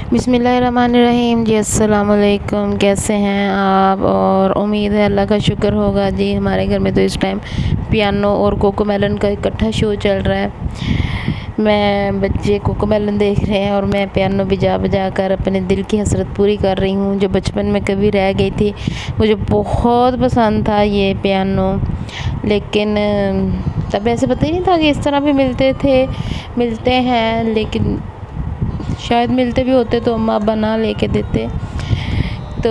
बिस्मिल्लाहिर्रहमानिर्रहीम जी। अस्सलाम वालेकुम। कैसे हैं आप? और उम्मीद है अल्लाह का शुक्र होगा जी। हमारे घर में तो इस टाइम पियानो और कोकोमेलन का इकट्ठा शो चल रहा है। मैं बच्चे कोकोमेलन देख रहे हैं और मैं पियानो बजा बजा कर अपने दिल की हसरत पूरी कर रही हूँ, जो बचपन में कभी रह गई थी। मुझे बहुत पसंद था ये पियानो, लेकिन तब ऐसे पता ही नहीं था कि इस तरह भी मिलते हैं। लेकिन शायद मिलते भी होते तो अम्मा बना लेके देते। तो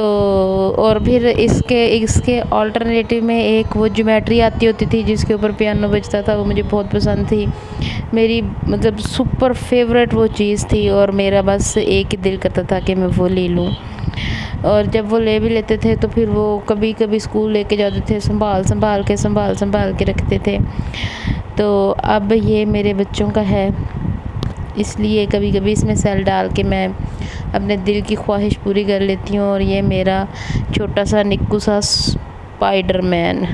और फिर इसके इसके ऑल्टरनेटिव में एक वो ज्योमेट्री आती होती थी जिसके ऊपर पियानो बजता था, वो मुझे बहुत पसंद थी। मेरी मतलब सुपर फेवरेट वो चीज़ थी और मेरा बस एक ही दिल करता था कि मैं वो ले लूँ। और जब वो ले भी लेते थे तो फिर वो कभी कभी स्कूल लेके जाते थे, संभाल के रखते थे। तो अब ये मेरे बच्चों का है, इसलिए कभी कभी इसमें सेल डाल के मैं अपने दिल की ख्वाहिश पूरी कर लेती हूँ। और ये मेरा छोटा सा निक्कू सा स्पाइडरमैन,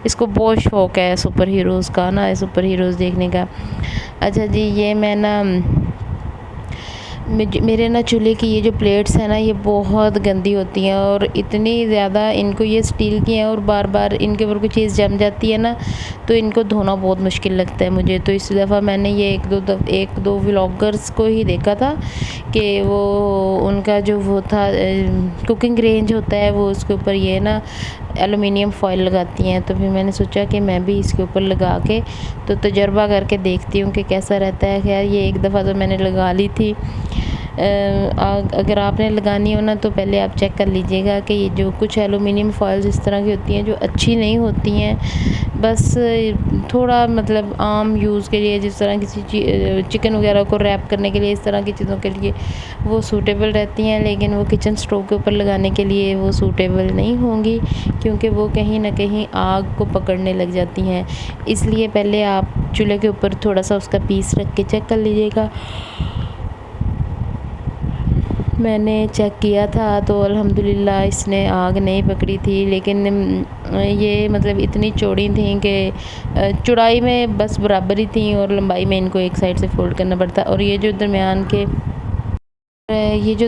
इसको बहुत शौक़ है सुपर हीरोज़ का ना, सुपर हीरोज़ देखने का। अच्छा जी, ये मैं ना मेरे ना चूल्हे की ये जो प्लेट्स हैं ना, ये बहुत गंदी होती हैं और इतनी ज़्यादा इनको ये स्टील की हैं और बार बार इनके ऊपर कोई चीज़ जम जाती है ना, तो इनको धोना बहुत मुश्किल लगता है मुझे। तो इस दफ़ा मैंने ये एक दो व्लॉगर्स को ही देखा था कि वो उनका जो वो था कुकिंग रेंज होता है, वो उसके ऊपर ये ना एलुमिनियम फॉयल लगाती हैं। तो फिर मैंने सोचा कि मैं भी इसके ऊपर लगा के तो तजर्बा करके देखती हूँ कि कैसा रहता है। खैर ये एक दफ़ा तो मैंने लगा ली थी। अगर आपने लगानी हो ना तो पहले आप चेक कर लीजिएगा कि ये जो कुछ एलुमिनियम फॉइल्स इस तरह की होती हैं जो अच्छी नहीं होती हैं। बस थोड़ा मतलब आम यूज़ के लिए, जिस तरह किसी चिकन वगैरह को रैप करने के लिए, इस तरह की चीज़ों के लिए वो सूटेबल रहती हैं, लेकिन वो किचन स्टोव के ऊपर लगाने के लिए वो सूटेबल नहीं होंगी, क्योंकि वो कहीं ना कहीं आग को पकड़ने लग जाती हैं। इसलिए पहले आप चूल्हे के ऊपर थोड़ा सा उसका पीस रख के चेक कर लीजिएगा। मैंने चेक किया था तो अल्हम्दुलिल्लाह इसने आग नहीं पकड़ी थी, लेकिन ये मतलब इतनी चौड़ी थी कि चौड़ाई में बस बराबर ही थी और लंबाई में इनको एक साइड से फ़ोल्ड करना पड़ता। और ये जो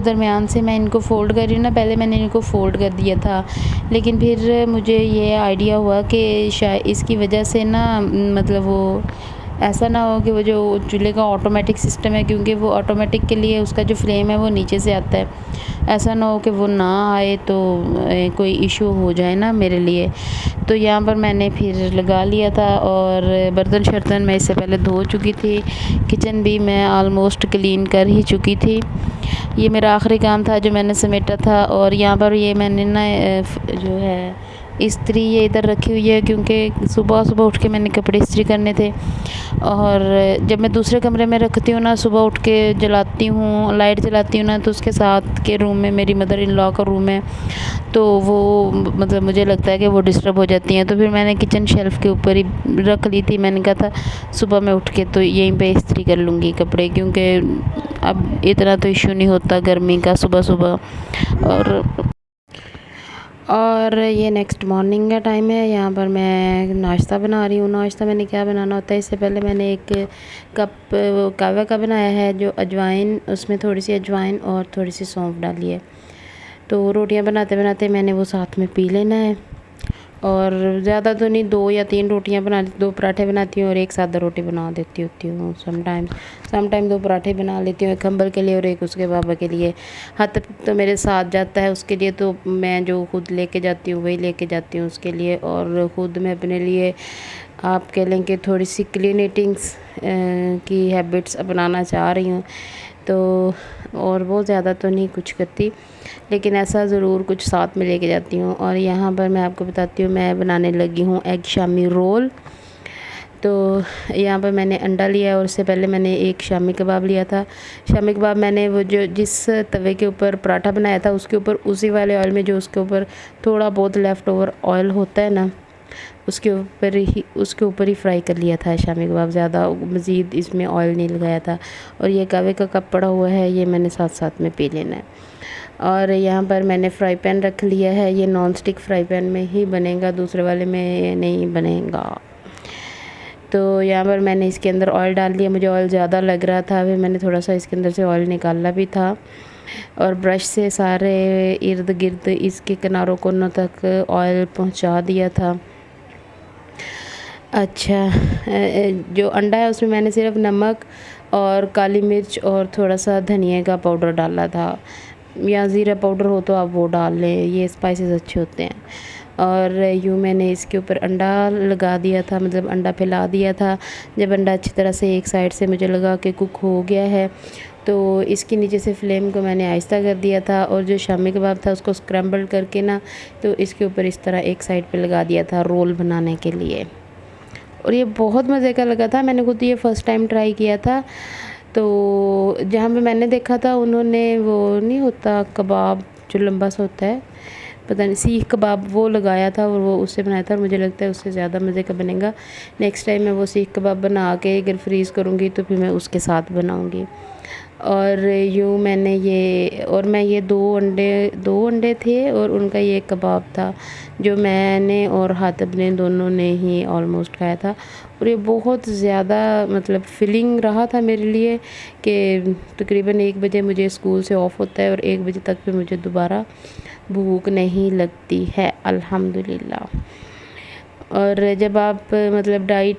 दरमियान से मैं इनको फ़ोल्ड कर रही हूँ ना, पहले मैंने इनको फ़ोल्ड कर दिया था, लेकिन फिर मुझे ये आइडिया हुआ कि शायद इसकी वजह से ना मतलब वो ऐसा ना हो कि वो जो चूल्हे का ऑटोमेटिक सिस्टम है, क्योंकि वो ऑटोमेटिक के लिए उसका जो फ्लेम है वो नीचे से आता है, ऐसा ना हो कि वो ना आए तो कोई इशू हो जाए ना मेरे लिए। तो यहाँ पर मैंने फिर लगा लिया था और बर्तन शर्तन मैं इससे पहले धो चुकी थी। किचन भी मैं आलमोस्ट क्लीन कर ही चुकी थी। ये मेरा आखिरी काम था जो मैंने समेटा था। और यहाँ पर ये मैंने ना जो है इस्त्री ये इधर रखी हुई है, क्योंकि सुबह सुबह उठ के मैंने कपड़े इस्त्री करने थे। और जब मैं दूसरे कमरे में रखती हूँ ना, सुबह उठ के जलाती हूँ, लाइट जलाती हूँ ना, तो उसके साथ के रूम में मेरी मदर इन लॉ का रूम है, तो वो मतलब मुझे लगता है कि वो डिस्टर्ब हो जाती हैं। तो फिर मैंने किचन शेल्फ़ के ऊपर ही रख ली थी। मैंने कहा था सुबह मैं उठ के तो यहीं पे इस्त्री कर लूँगी कपड़े, क्योंकि अब इतना तो इशू नहीं होता गर्मी का सुबह सुबह। और ये नेक्स्ट मॉर्निंग का टाइम है। यहाँ पर मैं नाश्ता बना रही हूँ। नाश्ता मैंने क्या बनाना होता है, इससे पहले मैंने एक कप कहवा का बनाया है, जो अजवाइन, उसमें थोड़ी सी अजवाइन और थोड़ी सी सौंफ डाली है। तो रोटियाँ बनाते बनाते मैंने वो साथ में पी लेना है। और ज़्यादा तो नहीं, 2 या 3 रोटियाँ बनाती, 2 पराठे बनाती हूँ और एक सादा रोटी बना देती होती हूँ। समटाइम 2 पराठे बना लेती हूँ, एक खंबल के लिए और एक उसके पापा के लिए। हाँ, तब तो मेरे साथ जाता है, उसके लिए तो मैं जो खुद लेके जाती हूँ वही लेके जाती हूँ उसके लिए। और ख़ुद मैं अपने लिए आप कह लें कि थोड़ी सी क्लीन ईटिंग्स की हैबिट्स अपनाना चाह रही हूँ। तो और बहुत ज़्यादा तो नहीं कुछ करती, लेकिन ऐसा ज़रूर कुछ साथ में लेके जाती हूँ। और यहाँ पर मैं आपको बताती हूँ, मैं बनाने लगी हूँ एग शामी रोल। तो यहाँ पर मैंने अंडा लिया और उससे पहले मैंने एक शामी कबाब लिया था। शामी कबाब मैंने वो जो जिस तवे के ऊपर पराठा बनाया था उसके ऊपर उसी वाले ऑयल में, जो उसके ऊपर थोड़ा बहुत लेफ़्ट ओवर ऑयल होता है ना, उसके ऊपर ही फ्राई कर लिया था शामी कबाब। ज़्यादा मज़ीद इसमें ऑयल नहीं लगाया था। और ये कहवे का कप पड़ा हुआ है, ये मैंने साथ साथ में पी लेना है। और यहाँ पर मैंने फ्राई पैन रख लिया है, ये नॉन स्टिक फ्राई पैन में ही बनेगा, दूसरे वाले में नहीं बनेगा। तो यहाँ पर मैंने इसके अंदर ऑयल डाल दिया, मुझे ऑयल ज़्यादा लग रहा था, फिर मैंने थोड़ा सा इसके अंदर से ऑयल निकाला भी था। और ब्रश से सारे इर्द गिर्द इसके किनारों कोनों तक ऑयल पहुंचा दिया था। अच्छा, जो अंडा है उसमें मैंने सिर्फ नमक और काली मिर्च और थोड़ा सा धनिया का पाउडर डाला था, या ज़ीरा पाउडर हो तो आप वो डाल लें, ये स्पाइसेस अच्छे होते हैं। और यूँ मैंने इसके ऊपर अंडा लगा दिया था, मतलब अंडा फैला दिया था। जब अंडा अच्छी तरह से एक साइड से मुझे लगा कि कुक हो गया है, तो इसके नीचे से फ्लेम को मैंने आहिस्ता कर दिया था, और जो शामी कबाब था उसको स्क्रैम्बल करके ना, तो इसके ऊपर इस तरह एक साइड पे लगा दिया था रोल बनाने के लिए। और ये बहुत मज़े का लगा था, मैंने खुद ये फ़र्स्ट टाइम ट्राई किया था। तो जहाँ पे मैंने देखा था उन्होंने वो नहीं होता कबाब जो लंबा सा होता है, पता नहीं, सीख कबाब, वो लगाया था और वो उससे बनाया था, और मुझे लगता है उससे ज़्यादा मज़े का बनेगा। नेक्स्ट टाइम मैं वो सीख कबाब बना के अगर फ्रीज़ करूँगी तो फिर मैं उसके साथ बनाऊँगी। और यूँ मैंने ये, और मैं ये दो अंडे थे और उनका ये कबाब था जो मैंने और हातिब ने दोनों ने ही ऑलमोस्ट खाया था। और ये बहुत ज़्यादा मतलब फिलिंग रहा था मेरे लिए कि तकरीबन 1 बजे मुझे स्कूल से ऑफ होता है और 1 बजे तक फिर मुझे दोबारा भूख नहीं लगती है, अल्हम्दुलिल्लाह। और जब आप मतलब डाइट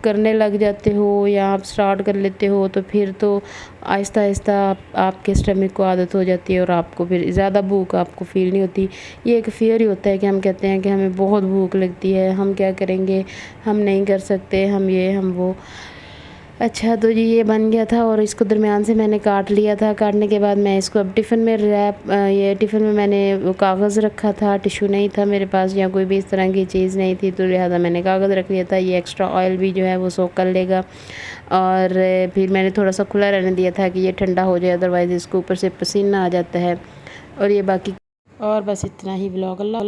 करने लग जाते हो या आप स्टार्ट कर लेते हो तो फिर तो आहिस्ता आहिस्ता आपके स्टमक को आदत हो जाती है और आपको फिर ज़्यादा भूख आपको फ़ील नहीं होती। ये एक फ़ियर ही होता है कि हम कहते हैं कि हमें बहुत भूख लगती है, हम क्या करेंगे, हम नहीं कर सकते, हम ये हम वो। अच्छा, तो जी ये बन गया था और इसको दरमियान से मैंने काट लिया था। काटने के बाद मैं इसको अब टिफ़िन में ये टिफ़िन में मैंने वो कागज़ रखा था, टिशू नहीं था मेरे पास या कोई भी इस तरह की चीज़ नहीं थी, तो लिहाजा मैंने कागज़ रख लिया था। ये एक्स्ट्रा ऑयल भी जो है वो सोक कर लेगा। और फिर मैंने थोड़ा सा खुला रहने दिया था कि ये ठंडा हो जाए, अदरवाइज़ इसको ऊपर से पसीना आ जाता है। और ये बाकी, और बस इतना ही व्लॉग। अल्लाह।